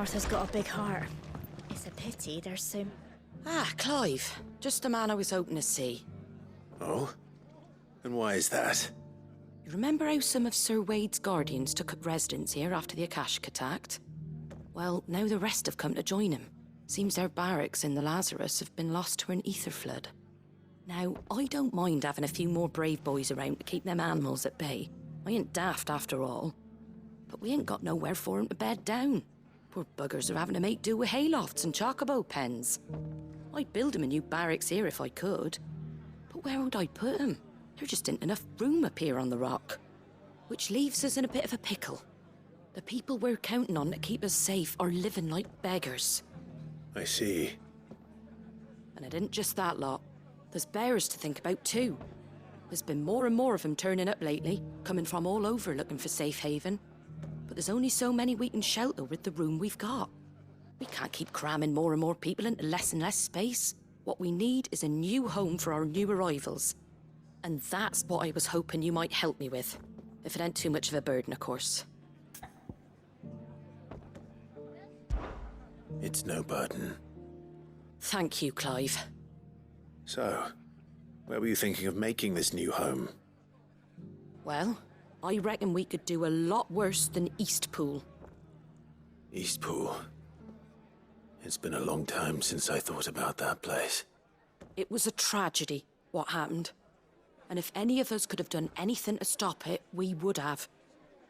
Martha's got a big heart. It's a pity there's so... Ah, Clive. Just the man I was hoping to see. Oh? And why is that? You remember how some of Sir Wade's guardians took up residence here after the Akashic attacked? Well, now the rest have come to join him. Seems their barracks in the Lazarus have been lost to an ether flood. Now, I don't mind having a few more brave boys around to keep them animals at bay. I ain't daft after all. But we ain't got nowhere for 'em to bed down. Poor buggers are having to make do with haylofts and chocobo pens. I'd build 'em a new barracks here if I could. But where would I put 'em? There just ain't enough room up here on the rock. Which leaves us in a bit of a pickle. The people we're counting on to keep us safe are living like beggars. I see. And it isn't just that lot. There's bears to think about too. There's been more and more of them turning up lately, coming from all over looking for safe haven. But there's only so many we can shelter with the room we've got. We can't keep cramming more and more people into less and less space. What we need is a new home for our new arrivals. And that's what I was hoping you might help me with. If it ain't too much of a burden, of course. It's no burden. Thank you, Clive. So, where were you thinking of making this new home? Well, I reckon we could do a lot worse than Eastpool. Eastpool. It's been a long time since I thought about that place. It was a tragedy, what happened. And if any of us could have done anything to stop it, we would have.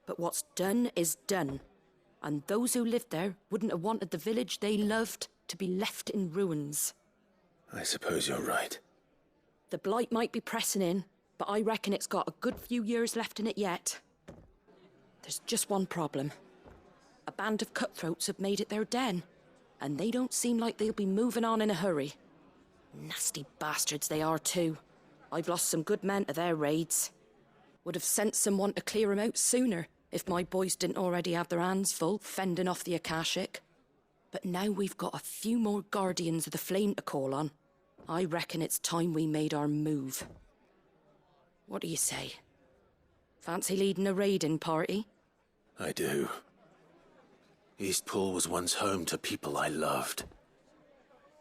But what's done is done. And those who lived there wouldn't have wanted the village they loved to be left in ruins. I suppose you're right. The blight might be pressing in, but I reckon it's got a good few years left in it yet. There's just one problem. A band of cutthroats have made it their den, and they don't seem like they'll be moving on in a hurry. Nasty bastards they are too. I've lost some good men to their raids. Would have sent someone to clear 'em out sooner, if my boys didn't already have their hands full fending off the Akashic. But now we've got a few more guardians of the flame to call on. I reckon it's time we made our move. What do you say? Fancy leading a raiding party? I do. Eastpool was once home to people I loved.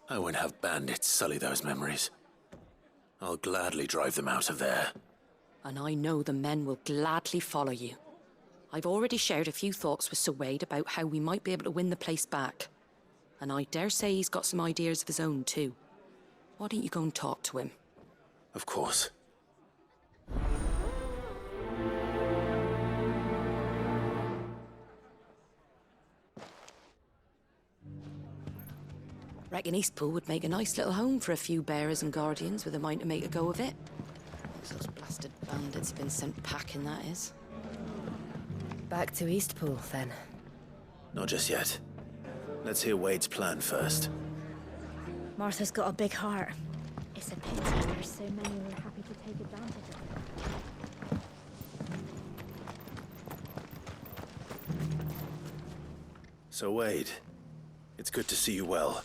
I won't have bandits sully those memories. I'll gladly drive them out of there. And I know the men will gladly follow you. I've already shared a few thoughts with Sir Wade about how we might be able to win the place back. And I dare say he's got some ideas of his own too. Why don't you go and talk to him? Of course. Reckon Eastpool would make a nice little home for a few bearers and guardians with a mind to make a go of it. Those blasted bandits have been sent packing, that is. Back to Eastpool, then. Not just yet. Let's hear Wade's plan first. Martha's got a big heart. It's a pity there's so many who are happy to take advantage of it. So Wade, it's good to see you well.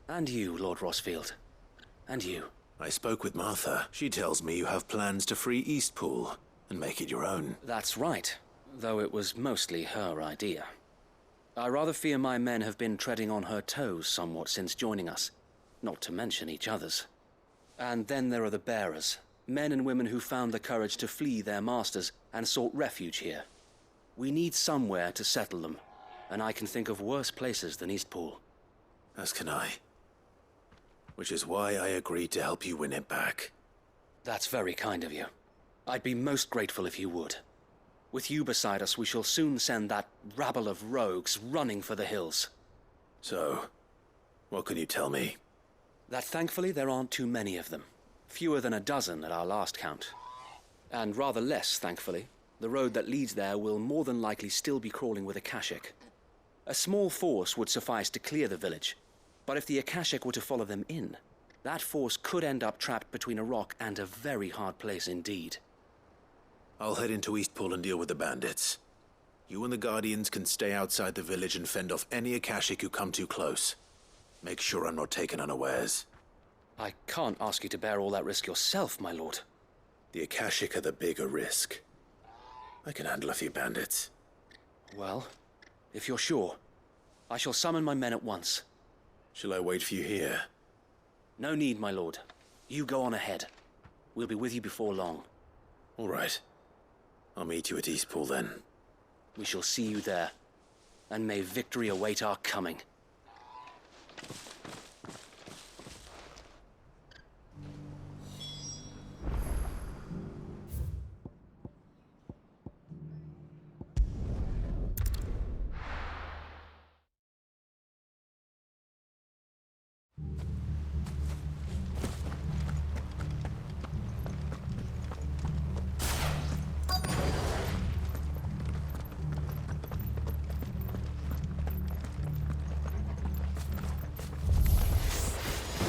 And you, Lord Rossfield. And you. I spoke with Martha. She tells me you have plans to free Eastpool and make it your own. That's right, though it was mostly her idea. I rather fear my men have been treading on her toes somewhat since joining us, not to mention each other's. And then there are the bearers, men and women who found the courage to flee their masters and sought refuge here. We need somewhere to settle them, and I can think of worse places than Eastpool. As can I. Which is why I agreed to help you win it back. That's very kind of you. I'd be most grateful if you would. With you beside us, we shall soon send that rabble of rogues running for the hills. So, what can you tell me? That thankfully there aren't too many of them. Fewer than a dozen at our last count. And rather less, thankfully. The road that leads there will more than likely still be crawling with Akashic. A small force would suffice to clear the village, but if the Akashic were to follow them in, that force could end up trapped between a rock and a very hard place indeed. I'll head into Eastpool and deal with the bandits. You and the Guardians can stay outside the village and fend off any Akashic who come too close. Make sure I'm not taken unawares. I can't ask you to bear all that risk yourself, my lord. The Akashic are the bigger risk. I can handle a few bandits. Well, if you're sure, I shall summon my men at once. Shall I wait for you here? No need, my lord. You go on ahead. We'll be with you before long. All right. I'll meet you at Eastpool then. We shall see you there. And may victory await our coming.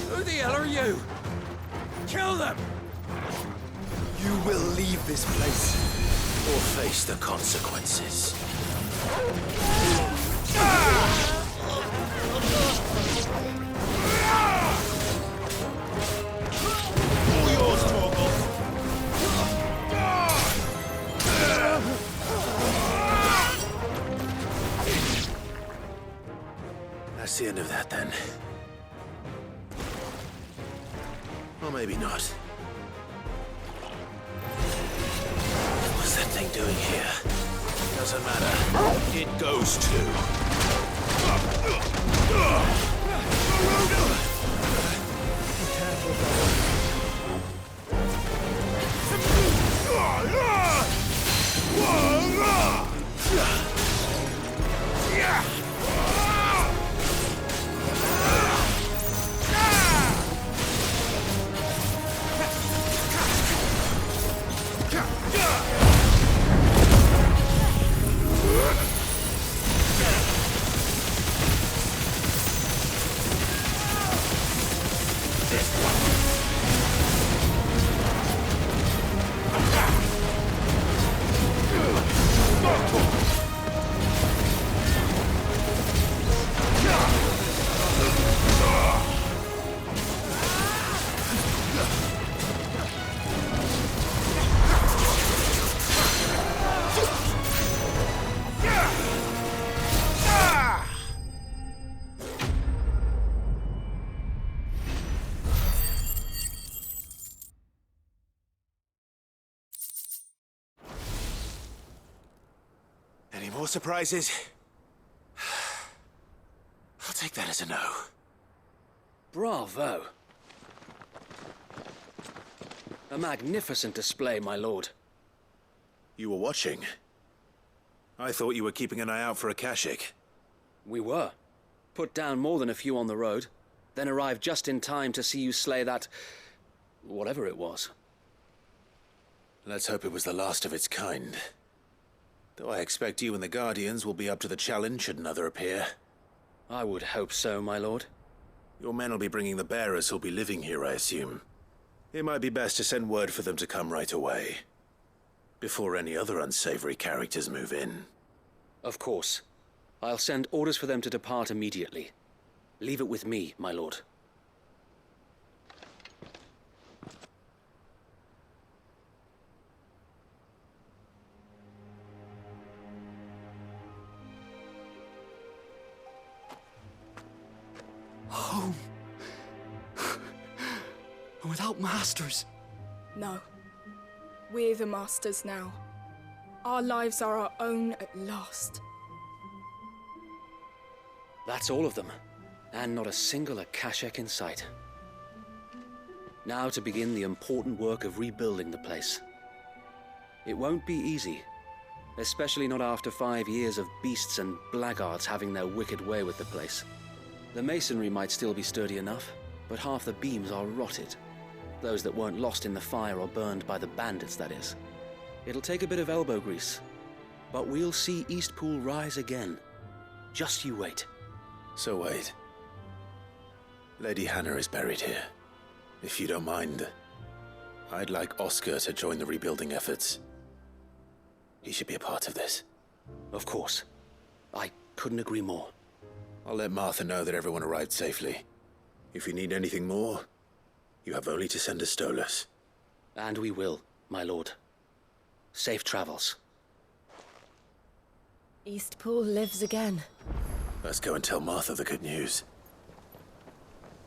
Who the hell are you? Kill them! You will leave this place, or face the consequences. All yours, Torgal. That's the end of that, then. Or maybe not. What's that thing doing here? Doesn't matter. It goes Any more surprises? I'll take that as a no. Bravo! A magnificent display, my lord. You were watching? I thought you were keeping an eye out for a Kashik. We were. Put down more than a few on the road, then arrived just in time to see you slay that... whatever it was. Let's hope it was the last of its kind. Though I expect you and the Guardians will be up to the challenge should another appear. I would hope so, my lord. Your men will be bringing the bearers who'll be living here, I assume. It might be best to send word for them to come right away, before any other unsavory characters move in. Of course. I'll send orders for them to depart immediately. Leave it with me, my lord. Home. Without masters. No. We're the masters now. Our lives are our own at last. That's all of them. And not a single Akashek in sight. Now to begin the important work of rebuilding the place. It won't be easy. Especially not after 5 years of beasts and blackguards having their wicked way with the place. The masonry might still be sturdy enough, but half the beams are rotted. Those that weren't lost in the fire or burned by the bandits, that is. It'll take a bit of elbow grease, but we'll see Eastpool rise again. Just you wait. So wait. Lady Hannah is buried here. If you don't mind, I'd like Oscar to join the rebuilding efforts. He should be a part of this. Of course. I couldn't agree more. I'll let Martha know that everyone arrived safely. If you need anything more, you have only to send a Stolas. And we will, my lord. Safe travels. Eastpool lives again. Let's go and tell Martha the good news.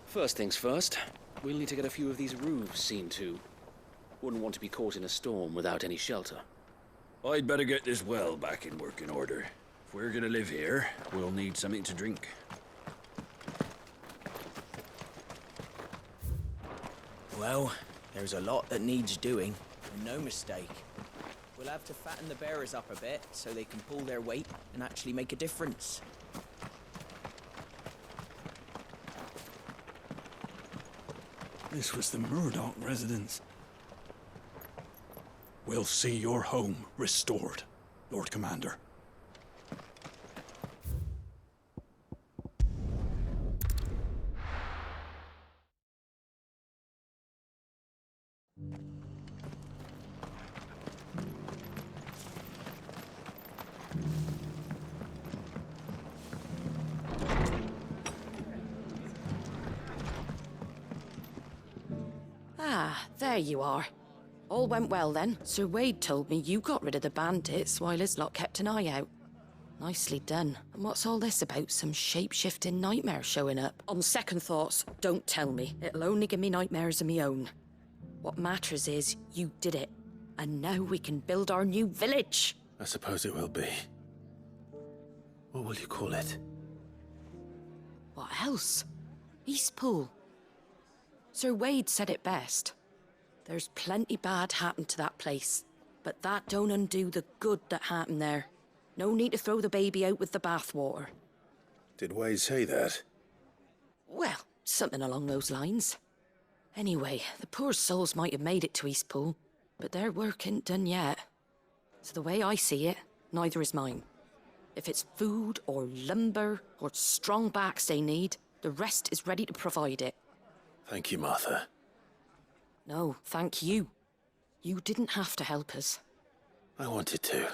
First things first, we'll need to get a few of these roofs seen to. Wouldn't want to be caught in a storm without any shelter. I'd better get this well back in working order. If we're gonna live here, we'll need something to drink. Well, there's a lot that needs doing, and no mistake. We'll have to fatten the bearers up a bit so they can pull their weight and actually make a difference. This was the Murdoch residence. We'll see your home restored, Lord Commander. Ah, there you are. All went well then. Sir Wade told me you got rid of the bandits while his lot kept an eye out. Nicely done. And what's all this about some shape-shifting nightmare showing up? On second thoughts, don't tell me. It'll only give me nightmares of me own. What matters is you did it. And now we can build our new village. I suppose it will be. What will you call it? What else? Eastpool. Sir Wade said it best. There's plenty bad happened to that place, but that don't undo the good that happened there. No need to throw the baby out with the bathwater. Did Wade say that? Well, something along those lines. Anyway, the poor souls might have made it to Eastpool, but their work ain't done yet. So the way I see it, neither is mine. If it's food or lumber or strong backs they need, the rest is ready to provide it. Thank you, Martha. No, thank you. You didn't have to help us. I wanted to.